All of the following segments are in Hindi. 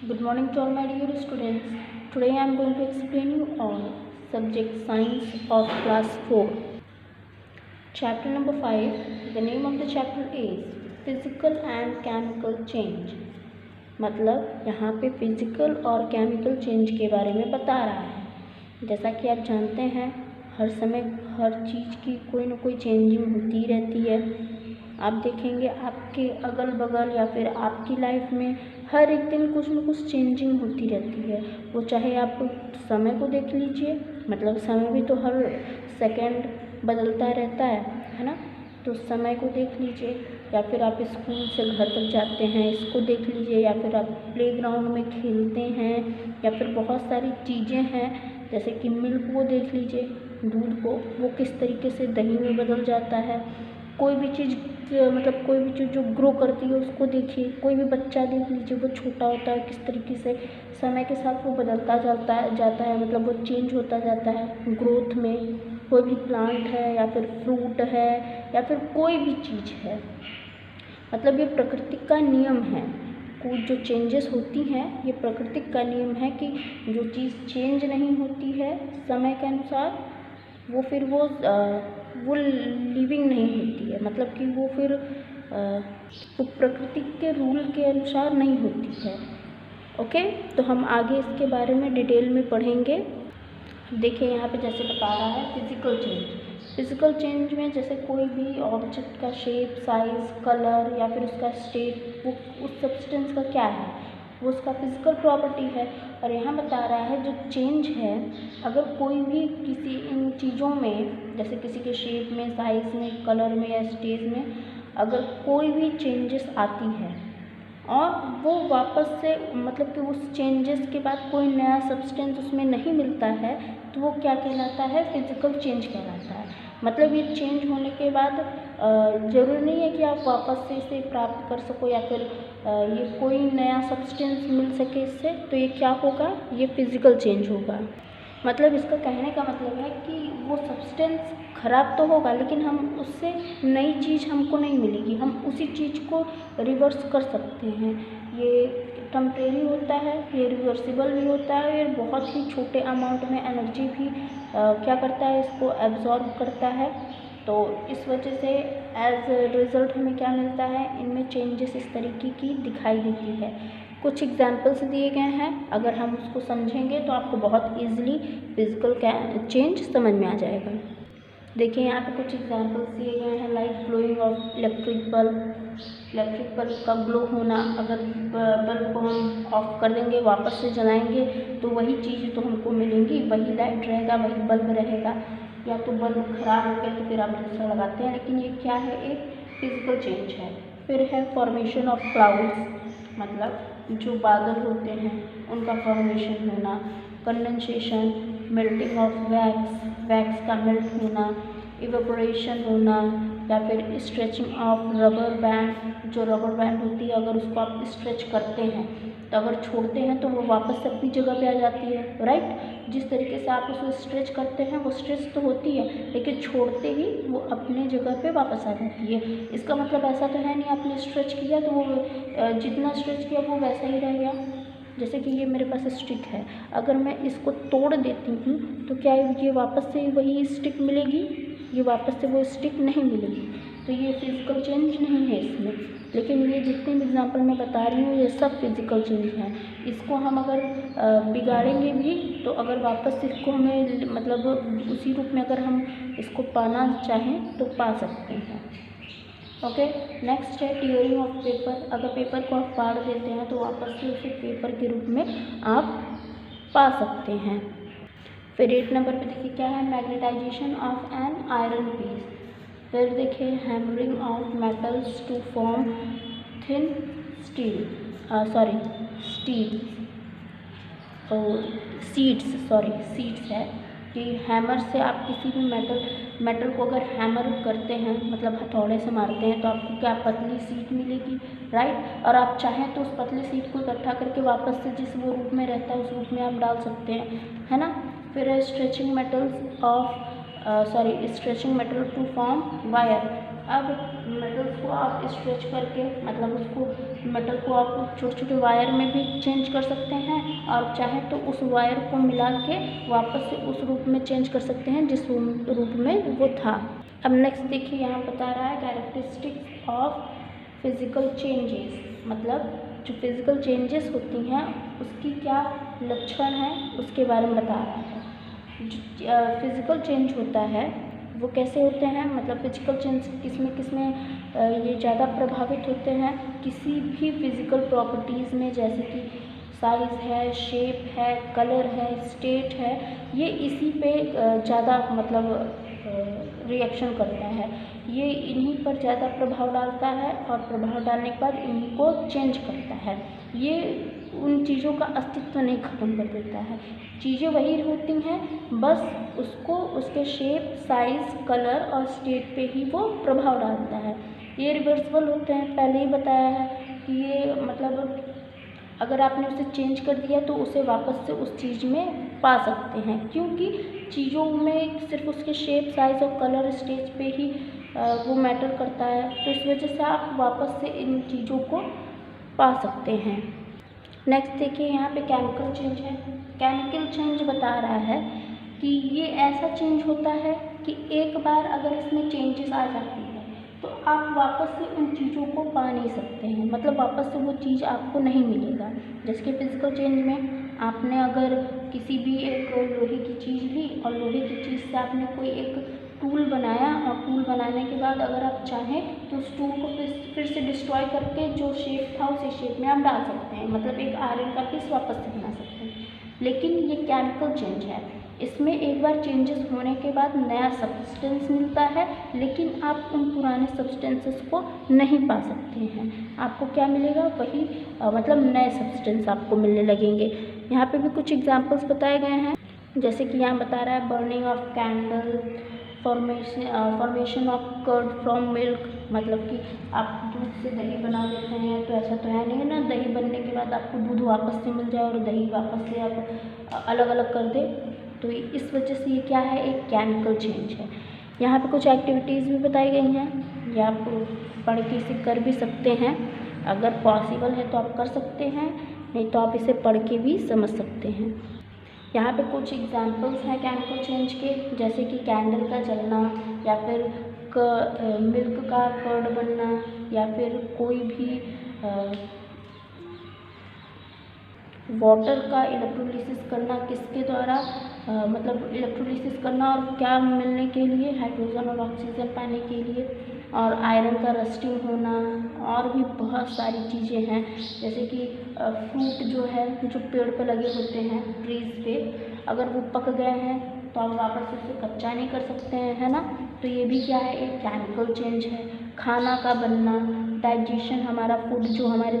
Good morning to all my dear students. Today I am going to explain you all subject science of class 4. Chapter number 5. The name of the chapter is Physical and Chemical Change. मतलब यहाँ पे फिजिकल और केमिकल चेंज के बारे में बता रहा है। जैसा कि आप जानते हैं हर समय हर चीज़ की कोई ना कोई चेंजिंग होती रहती है। आप देखेंगे आपके अगल बगल या फिर आपकी लाइफ में हर एक दिन कुछ न कुछ चेंजिंग होती रहती है। वो चाहे आप समय को देख लीजिए, मतलब समय भी तो हर सेकंड बदलता रहता है ना। तो समय को देख लीजिए, या फिर आप स्कूल से घर तक जाते हैं इसको देख लीजिए, या फिर आप प्लेग्राउंड में खेलते हैं, या फिर बहुत सारी चीज़ें हैं जैसे कि मिल्क को देख लीजिए, दूध को, वो किस तरीके से दही में बदल जाता है। कोई भी चीज़ मतलब कोई भी चीज़ जो ग्रो करती है उसको देखिए, कोई भी बच्चा देख लीजिए, वो छोटा होता है किस तरीके से समय के साथ वो बदलता जाता है, मतलब वो चेंज होता जाता है ग्रोथ में। कोई भी प्लांट है या फिर फ्रूट है या फिर कोई भी चीज़ है, मतलब ये प्रकृति का नियम है। कुछ जो चेंजेस होती हैं ये प्रकृति का नियम है कि जो चीज़ चेंज नहीं होती है समय के अनुसार वो फिर वो लिविंग नहीं होती है, मतलब कि वो फिर वो प्रकृति के रूल के अनुसार नहीं होती है। ओके, तो हम आगे इसके बारे में डिटेल में पढ़ेंगे। देखिए यहाँ पे जैसे बता रहा है फिजिकल चेंज। फिजिकल चेंज में जैसे कोई भी ऑब्जेक्ट का शेप, साइज, कलर या फिर उसका स्टेट, वो उस सब्सटेंस का क्या है, वो उसका फिजिकल प्रॉपर्टी है। और यहाँ बता रहा है जो चेंज है, अगर कोई भी किसी इन चीज़ों में जैसे किसी के शेप में, साइज में, कलर में या स्टेज में अगर कोई भी चेंजेस आती है और वो वापस से मतलब कि उस चेंजेस के बाद कोई नया सब्सटेंस उसमें नहीं मिलता है तो वो क्या कहलाता है, फिजिकल चेंज कहलाता है। मतलब ये चेंज होने के बाद ज़रूरी नहीं है कि आप वापस से इसे प्राप्त कर सको या फिर ये कोई नया सब्सटेंस मिल सके इससे, तो ये क्या होगा, ये फिजिकल चेंज होगा। मतलब इसका कहने का मतलब है कि वो सब्सटेंस ख़राब तो होगा लेकिन हम उससे नई चीज़ हमको नहीं मिलेगी, हम उसी चीज़ को रिवर्स कर सकते हैं। ये टेम्परेरी होता है, ये रिवर्सिबल भी होता है, ये बहुत ही छोटे अमाउंट में एनर्जी भी क्या करता है, इसको एब्जॉर्ब करता है। तो इस वजह से एज रिज़ल्ट हमें क्या मिलता है, इनमें चेंजेस इस तरीके की दिखाई देती है। कुछ एग्जाम्पल्स दिए गए हैं, अगर हम उसको समझेंगे तो आपको बहुत ईजिली फिजिकल चेंज समझ में आ जाएगा। देखिए यहाँ पे कुछ एग्जाम्पल्स दिए गए हैं, like glowing of electric bulb. Electric bulb का ग्लो होना, अगर बल्ब को हम ऑफ कर देंगे वापस से जलाएंगे तो वही चीज़ तो हमको मिलेंगी, वही लाइट रहेगा, वही बल्ब रहेगा। या तो बल्ब खराब हो गया तो फिर आप दूसरा लगाते हैं, लेकिन ये क्या है, एक फिजिकल चेंज है। फिर है फॉर्मेशन ऑफ क्लाउड्स, मतलब जो बादल होते हैं उनका फॉर्मेशन होना। Condensation, melting of wax, wax का मेल्ट होना। इवेपोरेशन होना, या फिर स्ट्रेचिंग ऑफ रबर बैंड, जो रबर बैंड होती है अगर उसको आप स्ट्रेच करते हैं तो अगर छोड़ते हैं तो वो वापस से अपनी जगह पे आ जाती है, राइट। जिस तरीके से आप उसको स्ट्रेच करते हैं वो स्ट्रेच तो होती है लेकिन छोड़ते ही वो अपने जगह पे वापस आ जाती है। इसका मतलब ऐसा तो है नहीं आपने स्ट्रेच किया तो वो जितना स्ट्रेच किया वो वैसा ही रह गया। जैसे कि ये मेरे पास स्टिक है, अगर मैं इसको तोड़ देती हूँ तो क्या ये वापस से वही स्टिक मिलेगी, ये वापस से वो स्टिक नहीं मिलेगी। तो ये फिजिकल चेंज नहीं है इसमें, लेकिन ये जितने भी एग्जांपल मैं बता रही हूँ ये सब फिजिकल चेंज है। इसको हम अगर बिगाड़ेंगे भी तो अगर वापस से इसको हमें मतलब उसी रूप में अगर हम इसको पाना चाहें तो पा सकते हैं। ओके, नेक्स्ट है टियरिंग ऑफ पेपर। अगर पेपर को आप फाड़ देते हैं तो वापस से उसे पेपर के रूप में आप पा सकते हैं। फिर 8 नंबर पे देखिए क्या है, magnetization of an iron piece. फिर देखिए hammering of metals to form thin steel, steel sheets है कि हैमर से आप किसी भी मेटल को अगर हैमर करते हैं मतलब हथौड़े से मारते हैं तो आपको क्या पतली सीट मिलेगी, राइट। और आप चाहें तो उस पतली सीट को इकट्ठा करके वापस से जिस वो रूप में रहता है उस रूप में आप डाल सकते हैं, है ना। फिर है stretching metal to form wire. अब मेटल्स को आप स्ट्रेच करके मतलब उसको मेटल को आप छोटे छोटे वायर में भी चेंज कर सकते हैं, और चाहे तो उस वायर को मिला के वापस से उस रूप में चेंज कर सकते हैं जिस रूप में वो था। अब नेक्स्ट देखिए, यहाँ बता रहा है कैरेक्टरिस्टिक्स ऑफ फिजिकल चेंजेस, मतलब जो फिजिकल चेंजेस होती हैं उसकी क्या लक्षण है उसके बारे में बता रहा है। जो फिजिकल चेंज होता है वो कैसे होते हैं, मतलब फिजिकल चेंज किसमें ये ज़्यादा प्रभावित होते हैं, किसी भी फिजिकल प्रॉपर्टीज़ में, जैसे कि साइज़ है, शेप है, कलर है, स्टेट है, ये इसी पे ज़्यादा मतलब रिएक्शन करता है, ये इन्हीं पर ज़्यादा प्रभाव डालता है, और प्रभाव डालने के बाद इन्हीं को चेंज करता है। ये उन चीज़ों का अस्तित्व नहीं ख़त्म कर देता है, चीज़ें वही होती हैं, बस उसको उसके शेप, साइज़, कलर और स्टेट पे ही वो प्रभाव डालता है। ये रिवर्सिबल होते हैं, पहले ही बताया है कि ये मतलब अगर आपने उसे चेंज कर दिया तो उसे वापस से उस चीज़ में पा सकते हैं, क्योंकि चीज़ों में सिर्फ उसके शेप, साइज़ और कलर, स्टेज पे ही वो मैटर करता है, तो इस वजह से आप वापस से इन चीज़ों को पा सकते हैं। नेक्स्ट देखिए, यहाँ पे केमिकल चेंज है। केमिकल चेंज बता रहा है कि ये ऐसा चेंज होता है कि एक बार अगर इसमें चेंजेस आ जाती है तो आप वापस से उन चीज़ों को पा नहीं सकते हैं, मतलब वापस से वो चीज़ आपको नहीं मिलेगा। जैसे कि फिजिकल चेंज में आपने अगर किसी भी एक लोहे की चीज़ ली और लोहे की चीज़ से आपने कोई एक टूल बनाया, और टूल बनाने के बाद अगर आप चाहें तो उस टूल को फिर से डिस्ट्रॉय करके जो शेप था उसी शेप में आप डाल सकते हैं, मतलब एक आयरन का पीस वापस से बना सकते हैं। लेकिन ये केमिकल चेंज है, इसमें एक बार चेंजेस होने के बाद नया सब्सटेंस मिलता है, लेकिन आप उन पुराने सब्सटेंसेस को नहीं पा सकते हैं। आपको क्या मिलेगा, वही मतलब नए सब्सटेंस आपको मिलने लगेंगे। यहाँ पे भी कुछ एग्जांपल्स बताए गए हैं, जैसे कि यहाँ बता रहा है burning of candle, formation of curd from milk, मतलब कि आप दूध से दही बना लेते हैं, तो ऐसा तो है नहीं ना दही बनने के बाद आपको दूध वापस से मिल जाए और दही वापस से आप अलग अलग कर दे, तो इस वजह से ये क्या है, एक केमिकल चेंज है। यहाँ पे कुछ एक्टिविटीज़ भी बताई गई हैं, ये आप पढ़ के इसे कर भी सकते हैं, अगर पॉसिबल है तो आप कर सकते हैं, नहीं तो आप इसे पढ़ के भी समझ सकते हैं। यहाँ पे कुछ एग्जांपल्स हैं केमिकल चेंज के, जैसे कि कैंडल का जलना, या फिर मिल्क का कर्ड बनना, या फिर कोई भी वाटर का इलेक्ट्रोलिसिस करना, किसके द्वारा मतलब इलेक्ट्रोलिसिस करना और क्या मिलने के लिए, हाइड्रोजन और ऑक्सीजन पाने के लिए, और आयरन का रस्टिंग होना, और भी बहुत सारी चीज़ें हैं, जैसे कि फ्रूट जो है जो पेड़ पे लगे होते हैं ट्रीज़ पे, अगर वो पक गए हैं तो आप वापस उसे कच्चा नहीं कर सकते हैं, है ना, तो ये भी क्या है, एक केमिकल चेंज है। खाना का बनना, डाइजेशन, हमारा फूड जो हमारे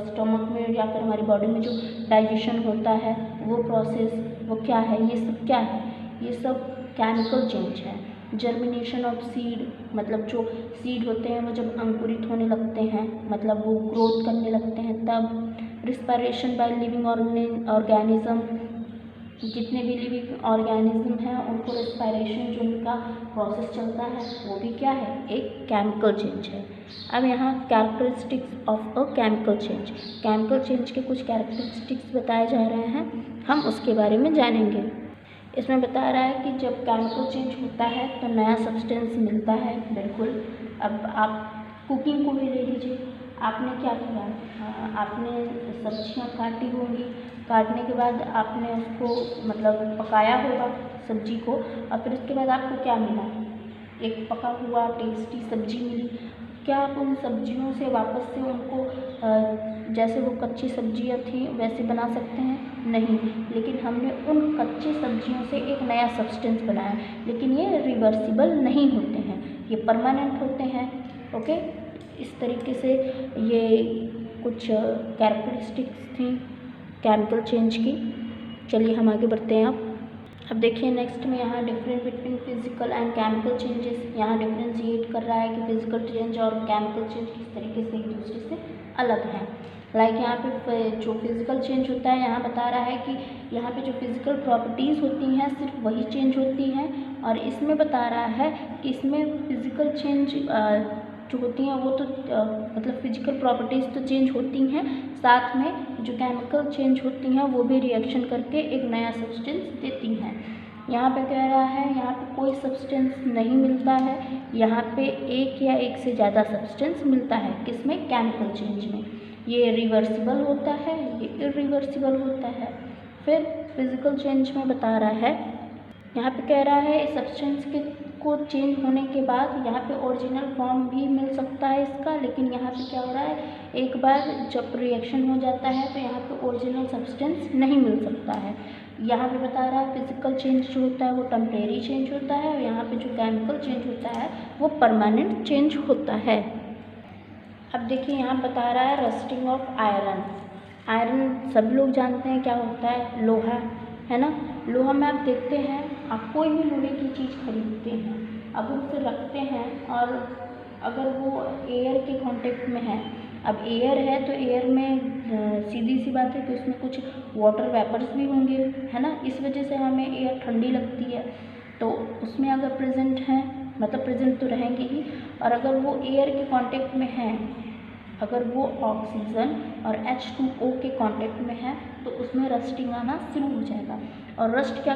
स्टमक में या फिर हमारी बॉडी में जो डाइजेशन होता है वो प्रोसेस, वो क्या है, ये सब क्या है, ये सब केमिकल चेंज है। जर्मिनेशन ऑफ सीड, मतलब जो सीड होते हैं वो जब अंकुरित होने लगते हैं, मतलब वो ग्रोथ करने लगते हैं तब। रिस्पायरेशन बाय लिविंग ऑर्गेनिज्म, जितने भी लिविंग ऑर्गेनिज्म हैं उनको रिस्पायरेशन जो उनका प्रोसेस चलता है वो भी क्या है, एक केमिकल चेंज है। अब यहाँ characteristics of a chemical change, chemical change के कुछ कैरेक्टरिस्टिक्स बताए जा रहे हैं, हम उसके बारे में जानेंगे। इसमें बता रहा है कि जब केमिकल चेंज होता है तो नया सब्सटेंस मिलता है, बिल्कुल। अब आप कुकिंग को भी ले लीजिए, आपने क्या किया, आपने सब्जियां काटी होंगी, काटने के बाद आपने उसको मतलब पकाया होगा सब्जी को, और फिर उसके बाद आपको क्या मिला, एक पका हुआ टेस्टी सब्जी मिली। क्या आप उन सब्जियों से वापस से उनको जैसे वो कच्ची सब्जियां थी वैसे बना सकते हैं? नहीं, लेकिन हमने उन कच्ची सब्जियों से एक नया सब्सटेंस बनाया, लेकिन ये रिवर्सिबल नहीं होते हैं, ये परमानेंट होते हैं। ओके, इस तरीके से ये कुछ कैरेक्टरिस्टिक्स थी केमिकल चेंज की। चलिए हम आगे बढ़ते हैं। अब देखिए नेक्स्ट में यहाँ difference between physical and chemical changes, यहाँ डिफ्रेंशिएट कर रहा है कि फिजिकल चेंज और केमिकल चेंज किस तरीके से एक दूसरे से अलग हैं। लाइक यहाँ पे जो फिजिकल चेंज होता है, यहाँ बता रहा है कि यहाँ पे जो फिजिकल प्रॉपर्टीज़ होती हैं सिर्फ वही चेंज होती हैं, और इसमें बता रहा है कि इसमें फिजिकल चेंज जो होती हैं वो तो मतलब फिजिकल प्रॉपर्टीज़ तो चेंज होती हैं, साथ में जो केमिकल चेंज होती हैं वो भी रिएक्शन करके एक नया सब्सटेंस देती हैं। यहाँ पे कह रहा है यहाँ पे कोई सब्सटेंस नहीं मिलता है, यहाँ पे एक या एक से ज़्यादा सब्सटेंस मिलता है, किसमें? केमिकल चेंज में। ये रिवर्सिबल होता है, ये इरिवर्सिबल होता है। फिर फिजिकल चेंज में बता रहा है, यहाँ पे कह रहा है सब्सटेंस को चेंज होने के बाद यहाँ पे ओरिजिनल फॉर्म भी मिल सकता है इसका, लेकिन यहाँ पे क्या हो रहा है, एक बार जब रिएक्शन हो जाता है तो यहाँ पे ओरिजिनल सब्सटेंस नहीं मिल सकता है। यहाँ पे बता रहा है फिजिकल चेंज जो होता है वो टेम्परेरी चेंज होता है, और यहाँ पे जो केमिकल चेंज होता है वो परमानेंट चेंज होता है। अब देखिए यहाँ बता रहा है रस्टिंग ऑफ आयरन। आयरन सभी लोग जानते हैं क्या होता है, लोहा, है ना। लोहा में आप देखते हैं, आप कोई भी लोहे की चीज़ खरीदते हैं, अब उसे रखते हैं और अगर वो एयर के कांटेक्ट में है, अब एयर है तो एयर में सीधी सी बात है कि उसमें कुछ वाटर वेपर्स भी होंगे, है ना। इस वजह से हमें एयर ठंडी लगती है। तो उसमें अगर प्रेजेंट है, मतलब प्रेजेंट तो रहेंगे ही, और अगर वो एयर के कांटेक्ट में है, अगर वो ऑक्सीजन और H2O के कांटेक्ट में है तो उसमें रस्टिंग आना शुरू हो जाएगा। और रस्ट क्या